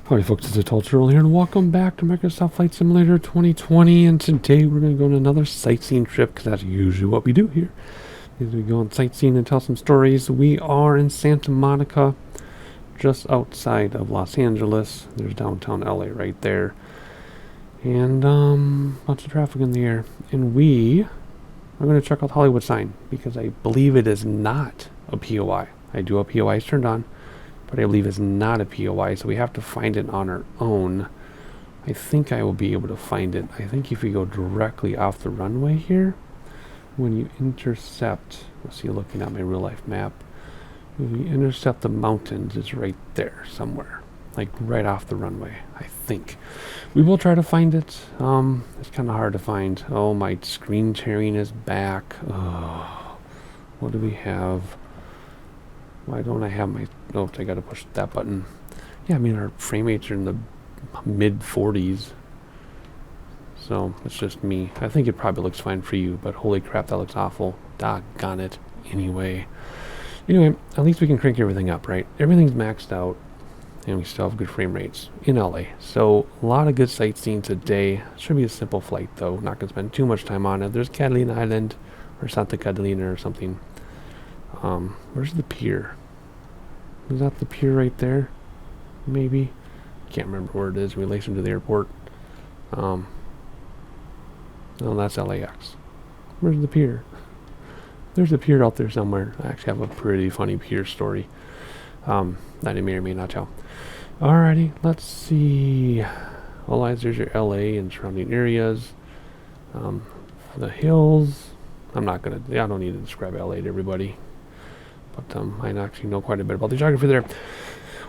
Howdy folks, it's Earl here and welcome back to Microsoft Flight Simulator 2020, and today we're going to go on another sightseeing trip because that's usually what we do here. Is we go on sightseeing and tell some stories. We are in Santa Monica, just outside of Los Angeles. There's downtown LA right there. And bunch of traffic in the air. And we are going to check out the Hollywood sign because I believe it is not a POI. I do have POIs turned on, but I believe it's not a POI, so we have to find it on our own. I think I will be able to find it. I think if you go directly off the runway here, when you intercept, let's see, looking at my real life map, when you intercept the mountains, it's right there somewhere, like right off the runway, I think. We will try to find it. It's kind of hard to find. Oh, my screen sharing is back. Oh, what do we have? Why don't I have my... Oh, I gotta push that button. Yeah, I mean, our frame rates are in the mid-40s. So, it's just me. I think it probably looks fine for you, but holy crap, that looks awful. Doggone it. Anyway, at least we can crank everything up, right? Everything's maxed out, and we still have good frame rates in LA. So, a lot of good sightseeing today. Should be a simple flight, though. Not gonna spend too much time on it. There's Catalina Island, or Santa Catalina, or something. Where's the pier? Is that the pier right there? Maybe? Can't remember where it is in relation to the airport. No, that's LAX. Where's the pier? There's a pier out there somewhere. I actually have a pretty funny pier story that I may or may not tell. Alrighty, let's see. All eyes, there's your LA and surrounding areas. The hills. I don't need to describe LA to everybody. But I actually know quite a bit about the geography there.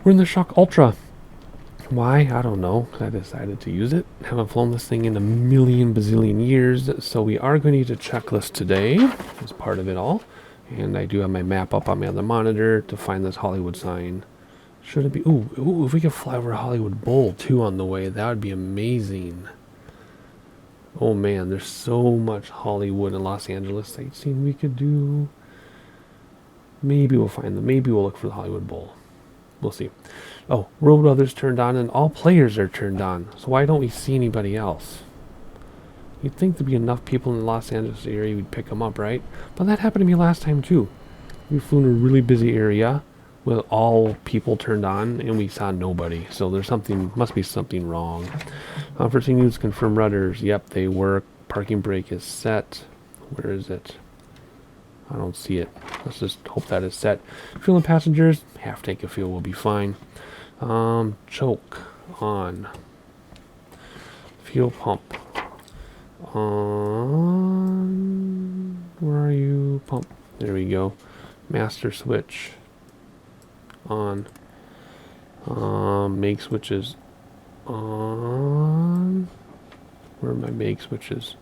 We're in the Shock Ultra. Why? I don't know. I decided to use it. Haven't flown this thing in a million bazillion years. So we are going to use a checklist today as part of it all. And I do have my map up on my other monitor to find this Hollywood sign. Should it be... Ooh, if we could fly over Hollywood Bowl too on the way, that would be amazing. Oh man, there's so much Hollywood and Los Angeles sightseeing we could do. Maybe we'll find them. Maybe we'll look for the Hollywood Bowl. We'll see. Oh, Road Brothers turned on, and all players are turned on. So why don't we see anybody else? You'd think there'd be enough people in the Los Angeles area we'd pick them up, right? But that happened to me last time too. We flew in a really busy area with all people turned on, and we saw nobody. So there's must be something wrong. First thing news, confirm rudders. Yep, they work. Parking brake is set. Where is it? I don't see it. Let's just hope that is set. Fuel and passengers, half tank of fuel will be fine. Choke on. Fuel pump on. Where are you? Pump. There we go. Master switch on. Make switches on. Where are my make switches?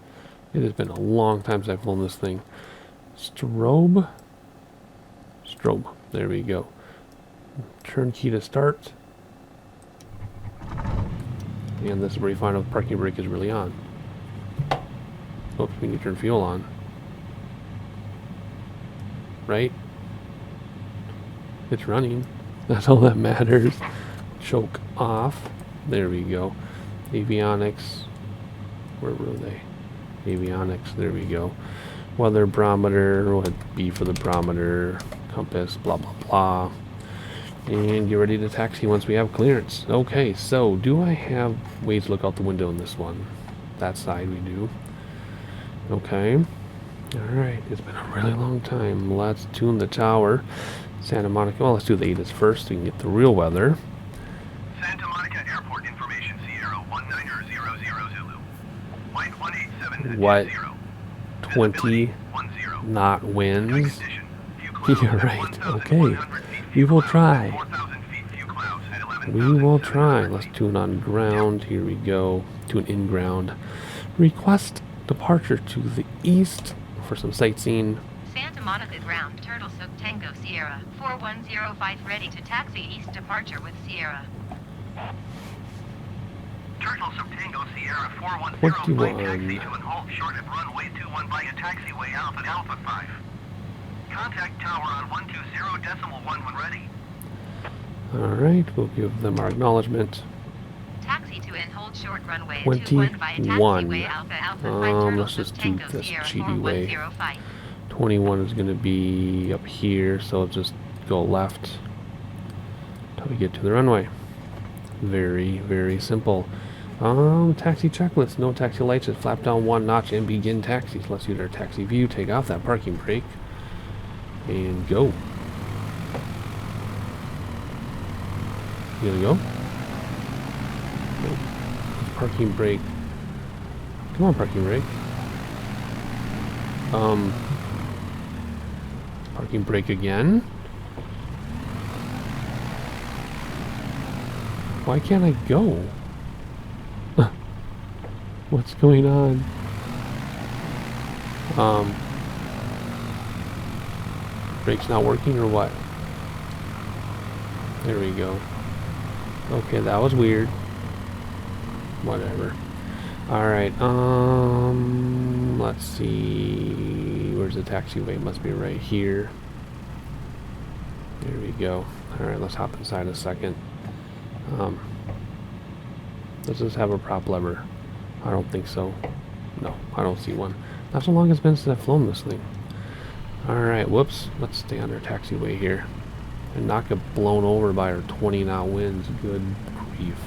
It has been a long time since I've flown this thing. Strobe. There we go. Turn key to start. And this is where you find out the parking brake is really on. Oops, we need to turn fuel on. Right? It's running. That's all that matters. Choke off. There we go. Avionics. Where were they? Avionics. There we go. Weather barometer, we'll hit B for the barometer, compass, blah, blah, blah. And get ready to taxi once we have clearance. Okay, so do I have ways to look out the window in this one? That side we do. Okay. Alright, it's been a really long time. Let's tune the tower. Santa Monica, well, let's do the ATIS first so we can get the real weather. Santa Monica Airport information, Sierra 1900 Zulu. Flight 187 What? 0. 20 knot winds. You're right. Okay. We will try. We will try. Let's tune on ground. Here we go. Tune in ground. Request departure to the east for some sightseeing. Santa Monica ground. Turtle Soak Tango Sierra 4105 ready to taxi east departure with Sierra. Turtle Soak Tango Sierra 410 by taxi to and hold short at runway 21 by a taxiway Alpha 5. Contact tower on 120.1 when ready. Alright, we'll give them our acknowledgement. short runway 21 via 21. taxiway Alpha Alpha 5 Let's Turtles just of do Tango this Sierra cheaty way. 4105. 21 is going to be up here, so just go left until we get to the runway. Very, very simple. Taxi checklist. No taxi lights. Just flap down 1 notch and begin taxis. Let's use our taxi view. Take off that parking brake and go. You gonna go? Nope. Parking brake. Come on, parking brake. Parking brake again. Why can't I go? What's going on? Brake's not working or what? There we go. Okay, that was weird. Whatever. Alright, let's see. Where's the taxiway? Must be right here. There we go. Alright, let's hop inside a second. Does this have a prop lever? I don't think so. No, I don't see one. Not so long it's been since I've flown this thing. Alright, whoops. Let's stay on our taxiway here. And not get blown over by our 20 knot winds. Good grief.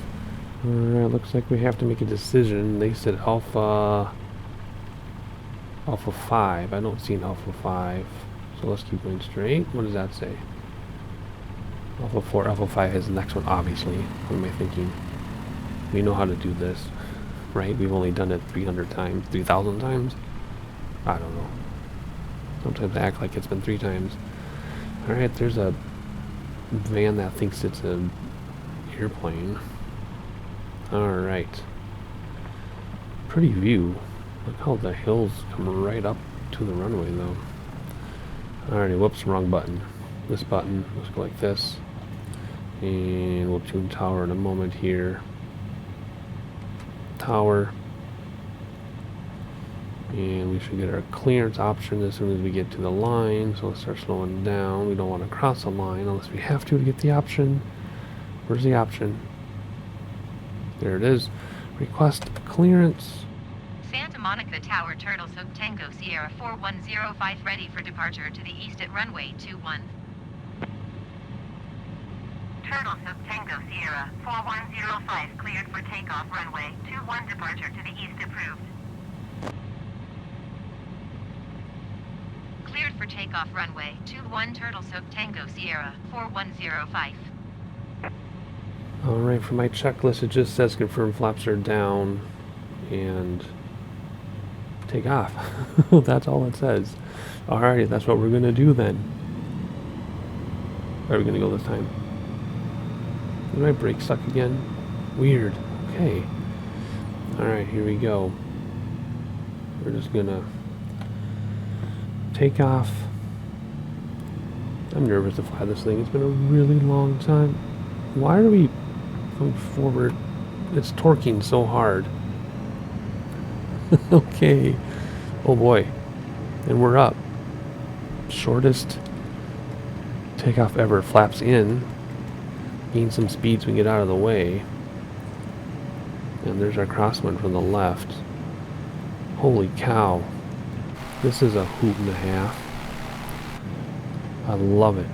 Alright, looks like we have to make a decision. They said Alpha 5. I don't see an Alpha 5. So let's keep going straight. What does that say? Alpha 4, Alpha 5 is the next one, obviously. What am I thinking? We know how to do this, right? We've only done it 300 times, 3,000 times? I don't know. Sometimes I act like it's been 3 times. Alright, there's a van that thinks it's an airplane. Alright. Pretty view. Look how the hills come right up to the runway, though. Alrighty, whoops, wrong button. This button, let's go like this. And we'll tune tower in a moment here. Tower. And we should get our clearance option as soon as we get to the line. So let's start slowing down. We don't want to cross the line unless we have to get the option. Where's the option? There it is. Request clearance. Santa Monica Tower Turtles of Tango Sierra 4105 ready for departure to the east at runway 21. Turtles of Tango Sierra 4105 cleared for takeoff runway 21 departure to the east approved. Cleared for takeoff runway 21 Turtles of Tango Sierra 4105. Alright, for my checklist it just says confirm flaps are down and take off. That's all it says. Alrighty, that's what we're gonna do then. Where are we gonna go this time? Did my brake stuck again? Weird. Okay. Alright, here we go. We're just gonna take off. I'm nervous to fly this thing. It's been a really long time. Why are we going forward? It's torquing so hard. Okay. Oh boy. And we're up. Shortest takeoff ever. Flaps in. Gain some speed so we can get out of the way. And there's our crosswind from the left. Holy cow. This is a hoot and a half. I love it.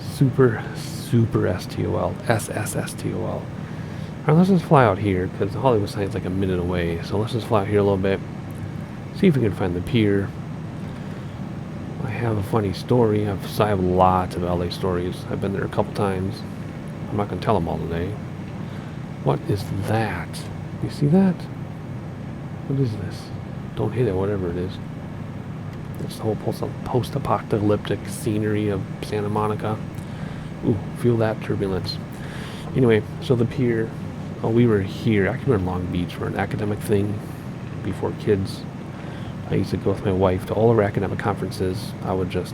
Super, super STOL. SSSTOL. Alright, let's just fly out here, because the Hollywood sign's like a minute away. So let's just fly out here a little bit. See if we can find the pier. I have a funny story. I have lots of LA stories. I've been there a couple times. I'm not going to tell them all today. What is that? You see that? What is this? Don't hit it, whatever it is. It's the whole post-apocalyptic scenery of Santa Monica. Ooh, feel that turbulence. Anyway, so the pier. Oh, we were here. Actually, we were in Long Beach for an academic thing before kids. I used to go with my wife to all of our academic conferences. I would just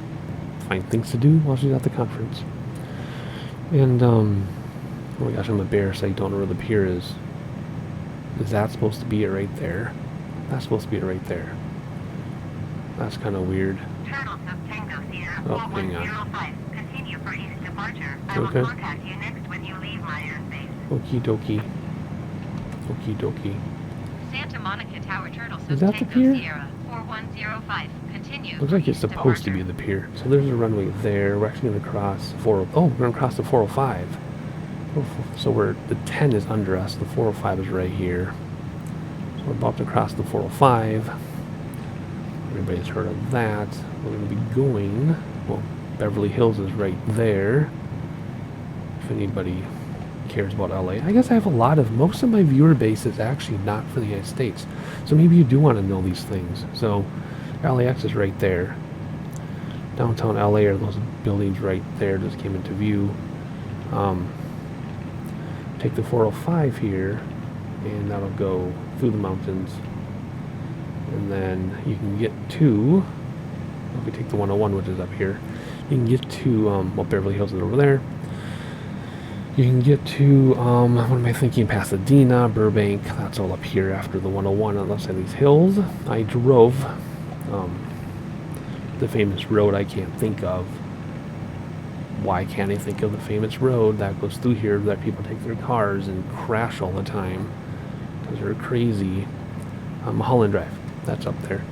find things to do while she's at the conference. And, oh my gosh, I'm embarrassed. I don't know where the pier is. Is that supposed to be it right there? That's supposed to be it right there. That's kind of weird. Turtles of Tango Sierra Oh, hang on. 4105. Continue for east departure. I Okay. will contact you next when you leave my airspace. Okie dokie. Okie dokie. Santa Monica Tower Turtle Is Soup that the Tango pier? Sierra 4105. Continue. Looks like it's east supposed to be departure. the pier. So there's a runway there. We're actually going to cross we're going to cross the 405. So the 10 is under us. The 405 is right here. So we're about to cross the 405. Everybody's heard of that. We're going to be going, well, Beverly Hills is right there. If anybody cares about LA. I guess I have most of my viewer base is actually not for the United States. So maybe you do want to know these things. So LAX is right there. Downtown LA are those buildings right there, just came into view. Take the 405 here, and that'll go through the mountains. And then you can get to, if we take the 101, which is up here, you can get to, well, Beverly Hills is over there. You can get to, what am I thinking, Pasadena, Burbank, that's all up here after the 101 on the left side of these hills. I drove the famous road I can't think of. Why can't I think of the famous road that goes through here that people take their cars and crash all the time because they're crazy? Mulholland Drive, that's up there.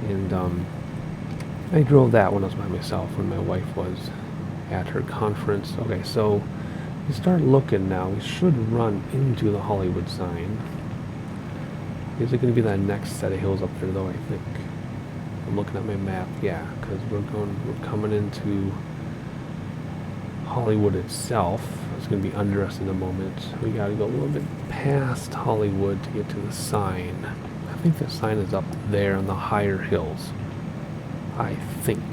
And I drove that when I was by myself when my wife was at her conference. Okay, so we start looking now. We should run into the Hollywood sign. Is it going to be that next set of hills up there, though? I think. I'm looking at my map. Yeah, because we're coming into Hollywood itself. It's going to be under us in a moment. We got to go a little bit past Hollywood to get to the sign. I think the sign is up there on the higher hills. I think.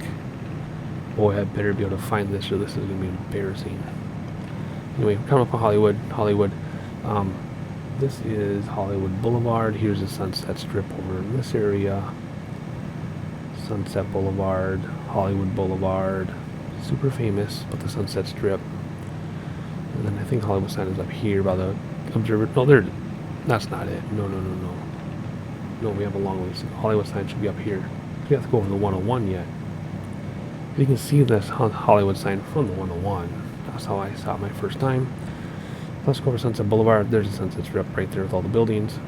Boy, I better be able to find this or this is going to be embarrassing. Anyway, we're coming up on Hollywood. This is Hollywood Boulevard. Here's the Sunset Strip over in this area. Sunset Boulevard, Hollywood Boulevard. Super famous, but the Sunset Strip. And then I think Hollywood sign is up here by the observer. No, that's not it. No. No, we have a long ways. Hollywood sign should be up here. We have to go over the 101 yet. You can see this Hollywood sign from the 101. That's how I saw it my first time. Let's go over Sunset Boulevard. There's a Sunset Strip right there with all the buildings.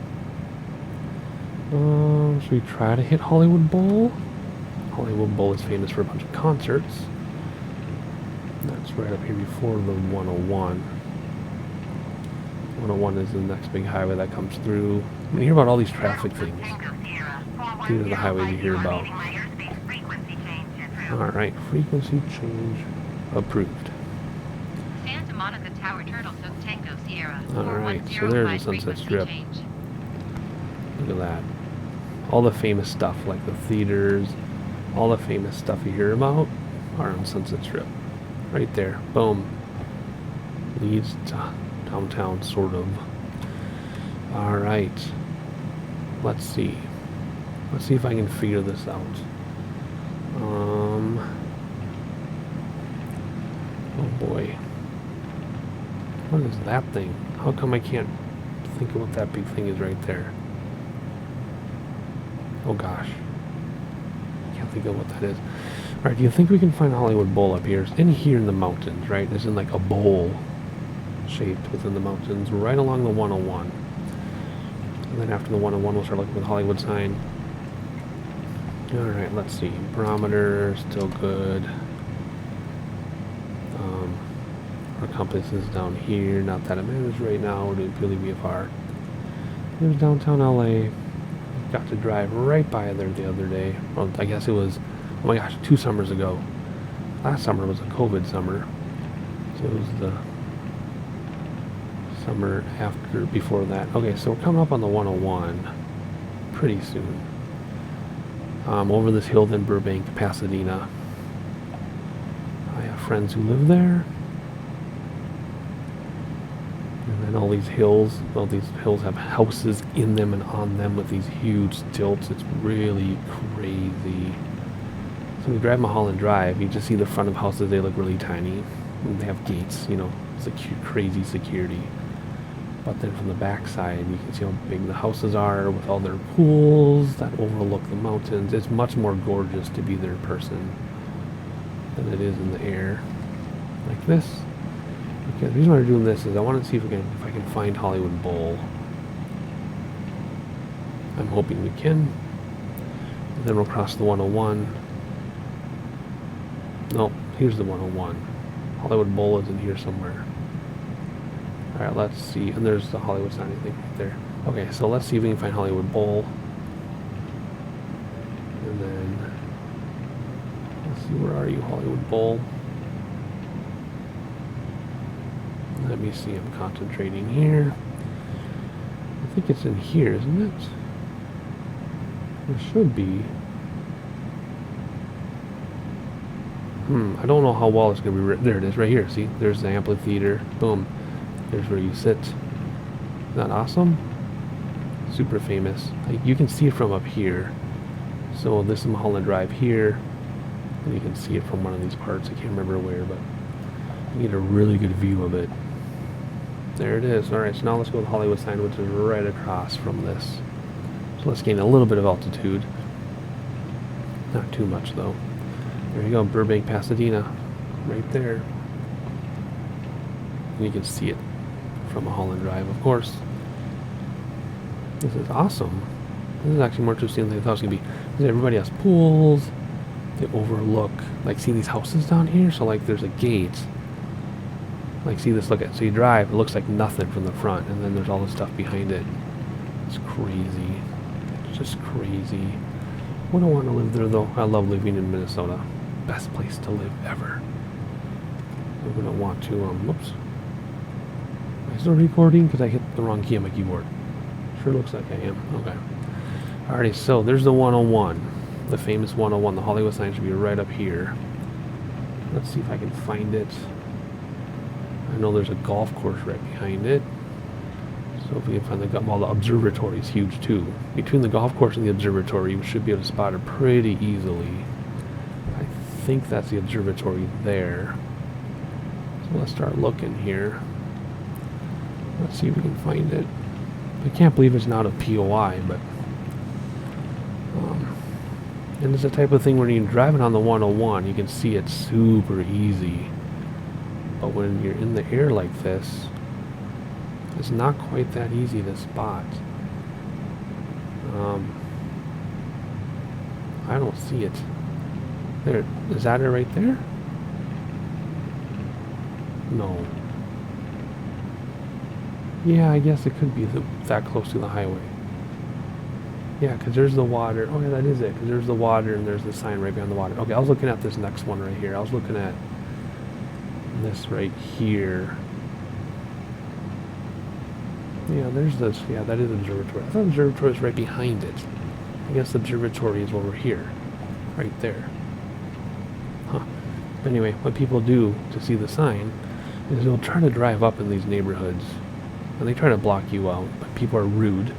Should we try to hit Hollywood Bowl? Hollywood Bowl is famous for a bunch of concerts. That's right up here before the 101. 101 is the next big highway that comes through. You hear about all these traffic things. These are the highways you hear about. Alright, frequency change approved. Santa Monica Tower Turtle Soup Tango Sierra. Alright, so there's the Sunset Strip. Look at that. All the famous stuff, like the theaters, all the famous stuff you hear about are on Sunset Strip. Right there. Boom. Leads to downtown, sort of. Alright. Let's see. Let's see if I can figure this out. Oh boy. What is that thing? How come I can't think of what that big thing is right there? Oh gosh. Can't think of what that is. Alright, do you think we can find Hollywood Bowl up here? It's in here in the mountains, right? It's in like a bowl shaped within the mountains, right along the 101. And then after the 101, we'll start looking for the Hollywood sign. Alright, let's see. Barometer, still good. Our compass is down here. Not that it matters right now. We're doing purely VFR. There's downtown LA. Got to drive right by there the other day. Well, I guess it was, oh my gosh, 2 summers ago. Last summer was a COVID summer. So it was the summer before that. Okay, so we're coming up on the 101 pretty soon. Over this hill in Burbank, Pasadena. I have friends who live there. And then all these hills, well, these hills have houses in them and on them with these huge stilts. It's really crazy. So when you drive Mulholland Drive, you just see the front of houses. They look really tiny. And they have gates, you know, crazy security. But then from the back side, you can see how big the houses are with all their pools that overlook the mountains. It's much more gorgeous to be there in person than it is in the air. Like this. Okay, the reason why we're doing this is I want to see if I can find Hollywood Bowl. I'm hoping we can. And then we'll cross the 101. Nope, here's the 101. Hollywood Bowl is in here somewhere. Alright, let's see. And there's the Hollywood sign, I think, right there. Okay, so let's see if we can find Hollywood Bowl. And then, let's see, where are you, Hollywood Bowl? Let me see, I'm concentrating here. I think it's in here, isn't it? It should be. I don't know how well it's going to be. There it is, right here. See, there's the amphitheater. Boom. There's where you sit. Isn't that awesome? Super famous. Like, you can see it from up here. So this is Mulholland Drive here. And you can see it from one of these parts. I can't remember where, but you get a really good view of it. There it is. Alright, so now let's go to the Hollywood sign, which is right across from this. So let's gain a little bit of altitude. Not too much, though. There you go, Burbank, Pasadena. Right there. And you can see it from Mulholland Drive, of course. This is awesome. This is actually more interesting than I thought it was going to be. Because everybody has pools. They overlook, like, see these houses down here? So, like, there's a gate. Like, see this, look at, so you drive, it looks like nothing from the front, and then there's all this stuff behind it. It's crazy. It's just crazy. Wouldn't want to live there, though. I love living in Minnesota. Best place to live ever. I wouldn't want to, whoops. Am I still recording? Because I hit the wrong key on my keyboard. Sure looks like I am. Okay. Alrighty, so there's the 101. The famous 101. The Hollywood sign should be right up here. Let's see if I can find it. I know there's a golf course right behind it. So if we can find well, the observatory is huge too. Between the golf course and the observatory, you should be able to spot it pretty easily. I think that's the observatory there. So let's start looking here. Let's see if we can find it. I can't believe it's not a POI, but and it's the type of thing where you're driving on the 101, you can see it super easy. But when you're in the air like this, it's not quite that easy to spot. I don't see it. There, is that it right there? No. Yeah, I guess it could be that close to the highway. Yeah, because there's the water. Oh, yeah, that is it. Because there's the water and there's the sign right behind the water. Okay, I was looking at this next one right here. I was looking at this right here. Yeah, there's this. Yeah, that is the observatory. I thought the observatory was right behind it. I guess the observatory is over here. Right there. Huh. But anyway, what people do to see the sign is they'll try to drive up in these neighborhoods. And they try to block you out. But people are rude.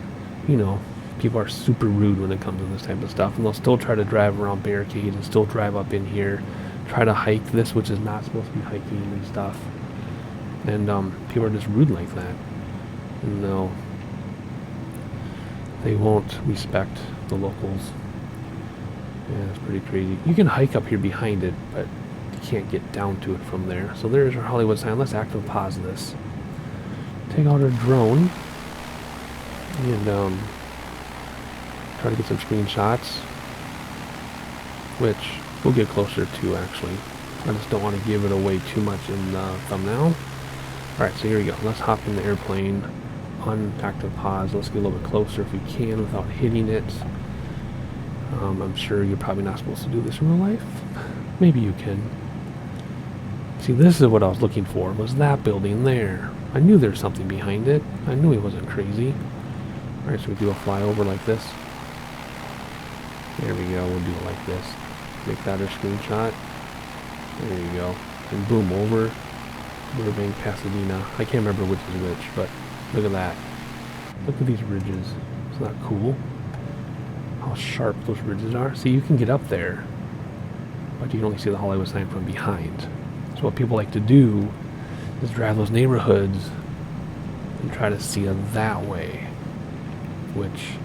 You know, people are super rude when it comes to this type of stuff. And they'll still try to drive around barricades and still drive up in here. Try to hike this, which is not supposed to be hiking and stuff. And people are just rude like that. No, they won't respect the locals. Yeah, it's pretty crazy. You can hike up here behind it, but you can't get down to it from there. So there's our Hollywood sign. Let's active pause this. Take out our drone and try to get some screenshots, which we'll get closer to actually. I just don't want to give it away too much in the thumbnail. Alright, so here we go. Let's hop in the airplane. On active pause. Let's get a little bit closer if we can without hitting it. I'm sure you're probably not supposed to do this in real life. Maybe you can. See, this is what I was looking for, was that building there. I knew there's something behind it. I knew he wasn't crazy. Alright, so we do a flyover like this. There we go. We'll do it like this. Make that our screenshot. There you go. And boom, over Burbank, Pasadena. I can't remember which is which, but look at that. Look at these ridges. Isn't that cool? How sharp those ridges are. See, you can get up there, but you can only see the Hollywood sign from behind. So what people like to do is drive those neighborhoods and try to see it that way, which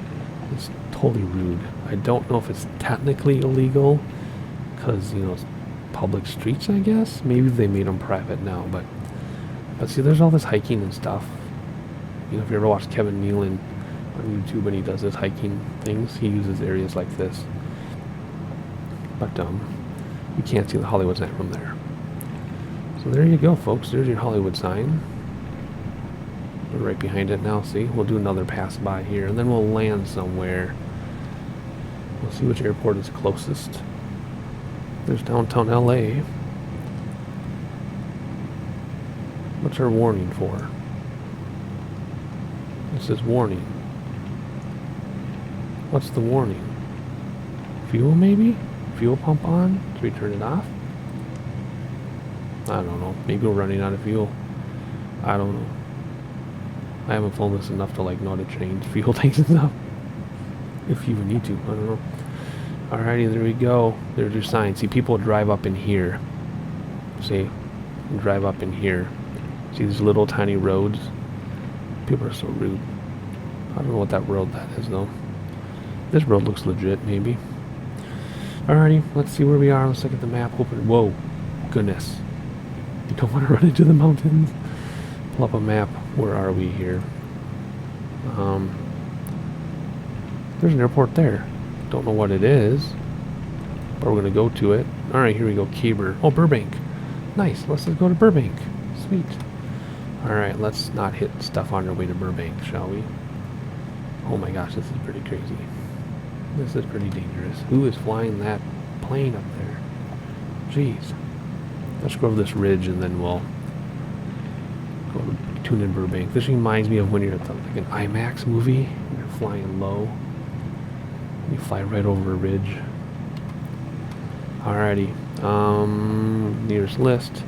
is totally rude. I don't know if it's technically illegal, because, you know, it's public streets, I guess. Maybe they made them private now, but see, there's all this hiking and stuff. You know, if you ever watched Kevin Nealon on YouTube when he does his hiking things. He uses areas like this. But you can't see the Hollywood sign from there. So there you go, folks. There's your Hollywood sign. We're right behind it now, see? We'll do another pass by here, and then we'll land somewhere. We'll see which airport is closest. There's downtown LA. What's our warning for? It says warning. What's the warning? Fuel, maybe? Fuel pump on? Should we turn it off? I don't know. Maybe we're running out of fuel. I don't know. I haven't flown this enough to like know how to change fuel tanks and stuff. If you even need to. I don't know. Alrighty, there we go. There's your sign. See, people drive up in here. See? Drive up in here. See these little tiny roads? People are so rude. I don't know what that road that is though. This road looks legit, maybe. Alrighty, let's see where we are. Let's look at the map. Open. Whoa, goodness. You don't want to run into the mountains. Pull up a map. Where are we here? There's an airport there. Don't know what it is, but we're going to go to it. Alright, here we go. KBUR. Oh, Burbank. Nice. Let's just go to Burbank. Sweet. Alright, let's not hit stuff on our way to Burbank, shall we? Oh my gosh, this is pretty crazy. This is pretty dangerous. Who is flying that plane up there? Jeez. Let's go over this ridge and then we'll go to tune in Burbank. This reminds me of when you're at like an IMAX movie and you're flying low. You fly right over a ridge. Alrighty. Nearest list.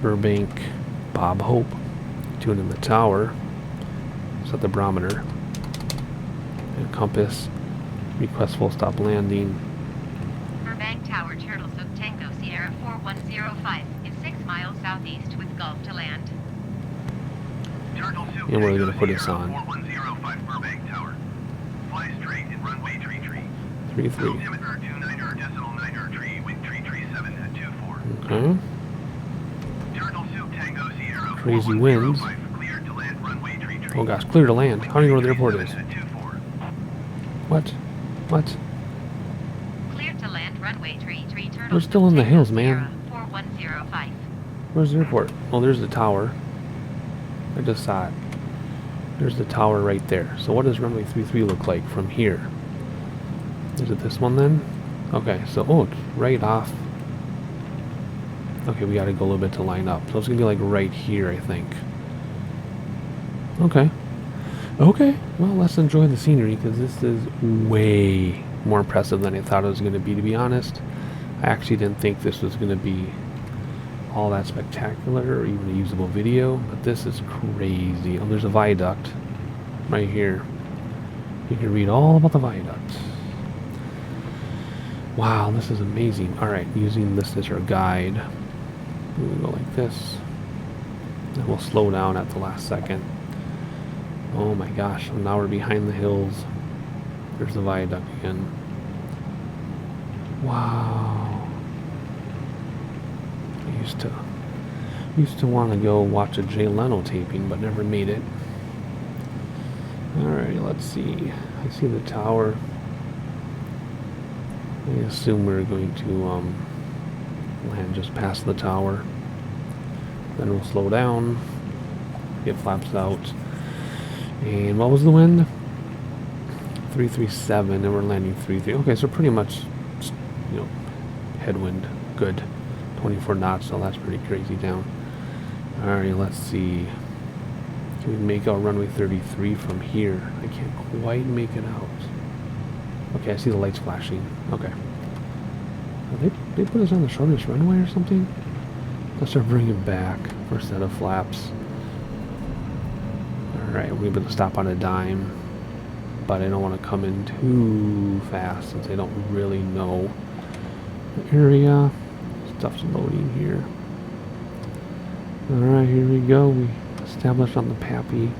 Burbank. Bob Hope. Tune in the tower. Set the barometer. And compass. Request full stop landing. Burbank Tower, Turtle Soup Tango Sierra 4105 is 6 miles southeast with Gulf to land. And we're going to put this on. 4105 Burbank Tower. Fly straight and runway 33. 33. Altimeter 29 tree, wind 337 at 24. Okay. Turtle Soup Tango Sierra Crazy winds. 4105, cleared to land runway 33. Oh gosh, clear to land. How do you know where the airport is? At 24. What? What? Clear to land runway 33 Turtle We're still in the Tango hills, man. Sierra 4105. Where's the airport? Oh, there's the tower. I just saw it. There's the tower right there. So what does runway 33 look like from here? Is it this one then? Okay, so, oh, it's right off. Okay, we gotta go a little bit to line up. So it's gonna be like right here, I think. Okay. Okay, well, let's enjoy the scenery because this is way more impressive than I thought it was gonna be honest. I actually didn't think this was gonna be all that spectacular or even a usable video, but this is crazy. Oh, there's a viaduct right here. You can read all about the viaduct. Wow, this is amazing. Alright, using this as our guide. We'll go like this. And we'll slow down at the last second. Oh my gosh, now we're behind the hills. There's the viaduct again. Wow. I used to want to go watch a Jay Leno taping, but never made it. Alright, let's see. I see the tower. I assume we're going to land just past the tower. Then we'll slow down, get flaps out. And what was the wind? 337, and we're landing 33. Okay, so pretty much, you know, headwind. Good. 24 knots, so that's pretty crazy down. Alright, let's see. Can we make out runway 33 from here? I can't quite make it out. Okay, I see the lights flashing. Okay. They put us on the shortest runway or something? Let's start bringing it back for a set of flaps. Alright, we're able to stop on a dime. But I don't want to come in too fast since I don't really know the area. Stuff's loading here. Alright, here we go. We established on the Pappy.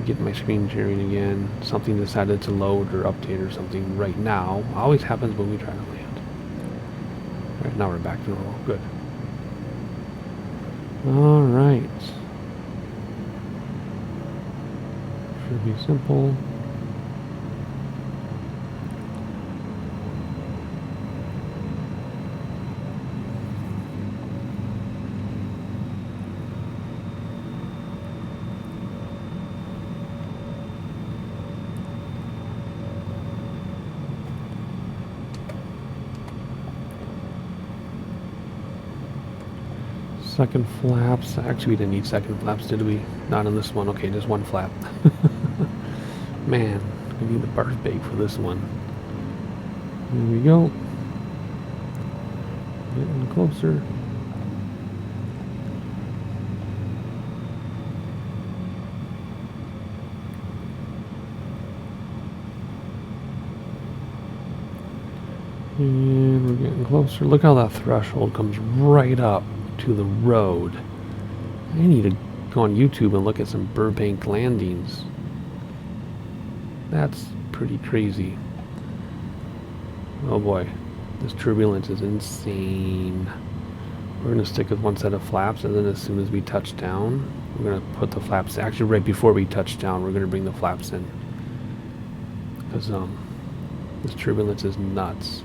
Get my screen sharing again. Something decided to load or update or something right now. Always happens when we try to land. Alright, now we're back to normal. Good. Alright. Should be simple. Second flaps. Actually, we didn't need second flaps, did we? Not on this one. Okay, just one flap. Man, we need the barf bake for this one. Here we go. Getting closer. And we're getting closer. Look how that threshold comes right up to the road. I need to go on YouTube and look at some Burbank landings. That's pretty crazy. Oh boy, this turbulence is insane. We're going to stick with one set of flaps, and then as soon as we touch down, we're going to put the flaps, actually right before we touch down, we're going to bring the flaps in. Because this turbulence is nuts.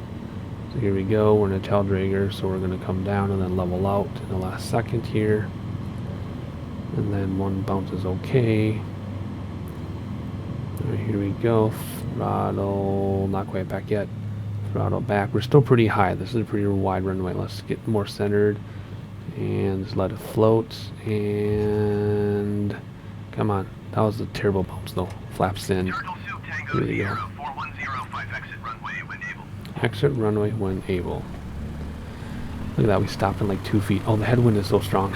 So here we go, we're in a tail dragger, so we're going to come down and then level out in the last second here. And then one bounce is okay. All right, here we go, throttle, not quite back yet. Throttle back, we're still pretty high. This is a pretty wide runway. Let's get more centered and just let it float. And come on, that was a terrible bounce though. Flaps in. Here we go. Exit runway when able. Look at that, we stopped in like 2 feet. Oh, the headwind is so strong.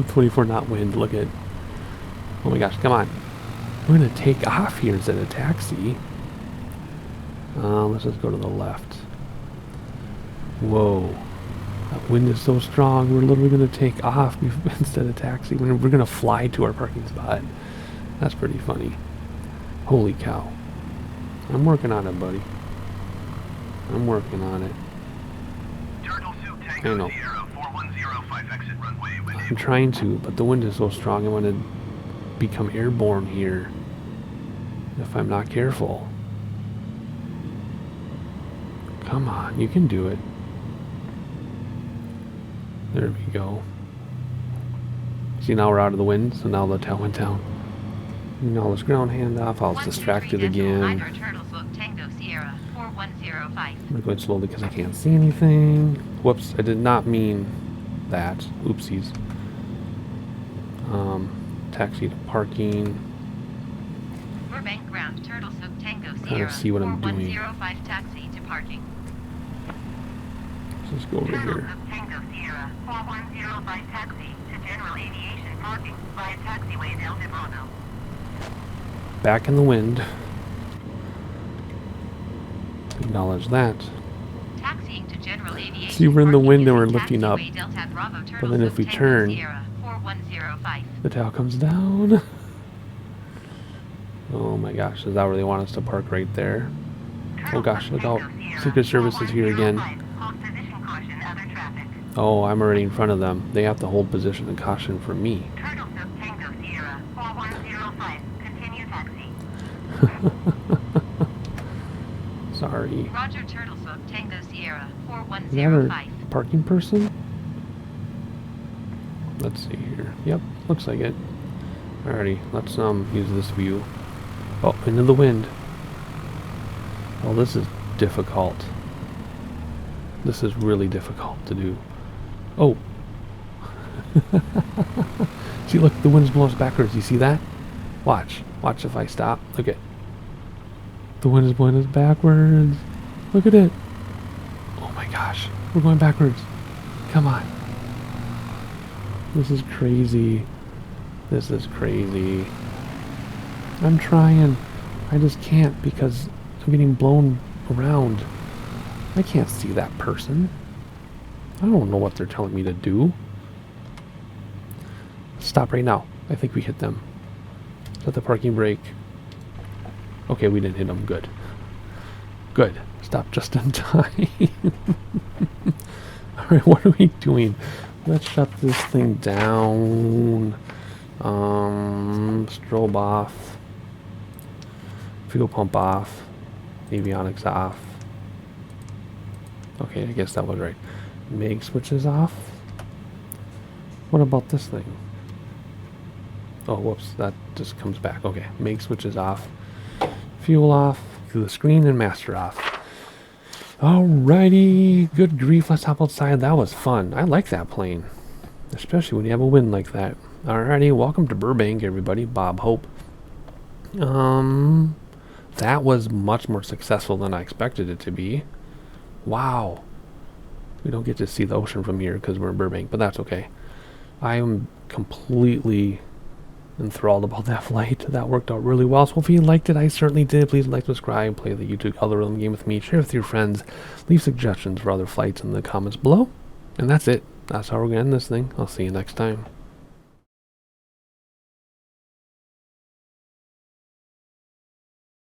24 knot wind, look at. Oh my gosh, come on. We're gonna take off here instead of taxi. Let's just go to the left. Whoa. That wind is so strong, we're literally gonna take off instead of taxi. We're gonna fly to our parking spot. That's pretty funny. Holy cow. I'm working on it, buddy. I'm working on it. I know. I'm trying to, but the wind is so strong I want to become airborne here if I'm not careful. Come on, you can do it. There we go. See, now we're out of the wind, so now the tail went down. Now this ground handoff, I was distracted again. I'm going slowly because I can't see anything. Whoops, I did not mean that. Oopsies. Taxi to parking. Burbank ground, Turtle Soak Tango Trying Sierra, to see what I'm doing. 4105 taxi to parking. Let's just go over Turtle here. Soak Tango Sierra, 4105 taxi to General Aviation parking via taxiway in El Demono. Back in the wind. Acknowledge that. Taxiing to General Aviation. See, we're in the wind and we're parking lifting up. using taxiway Delta Bravo, But Turtle then if Soak we Tango turn, Sierra, 4105. the tail comes down. Oh my gosh, is that where they want us to park right there? Oh gosh, look out. Secret Service is here again. Oh, I'm already in front of them. They have to hold position and caution for me. Turtle Soak Tango Sierra, 4105. Continue taxi. Sorry. Roger, Turtle Soak Tango Sierra, Is that 4105. our parking person? Let's see here. Yep, looks like it. Alrighty, let's use this view. Oh, into the wind. Oh, this is difficult. This is really difficult to do. Oh. See, look, the wind's blowing us backwards. You see that? Watch. Watch if I stop. Look at. The wind is blowing us backwards. Look at it. Oh my gosh. We're going backwards. Come on. This is crazy. This is crazy. I'm trying. I just can't because I'm getting blown around. I can't see that person. I don't know what they're telling me to do. Stop right now. I think we hit them. Set the parking brake. Okay, we didn't hit them. Good. Good. Stop just in time. Alright, what are we doing? Let's shut this thing down. Strobe off. Fuel pump off. Avionics off. Okay, I guess that was right. MIG switches off. What about this thing? Oh, whoops, that just comes back. Okay, MIG switches off. Fuel off. The screen and master off. Alrighty, good grief, let's hop outside. That was fun. I like that plane, especially when you have a wind like that. Alrighty, welcome to Burbank, everybody. Bob Hope. That was much more successful than I expected it to be. Wow. We don't get to see the ocean from here because we're in Burbank, but that's okay. I am completely enthralled about that flight. That worked out really well. So if you liked it, I certainly did. Please like, subscribe, play the YouTube algorithm game with me, share with your friends, leave suggestions for other flights in the comments below. And that's it. That's how we're going to end this thing. I'll see you next time.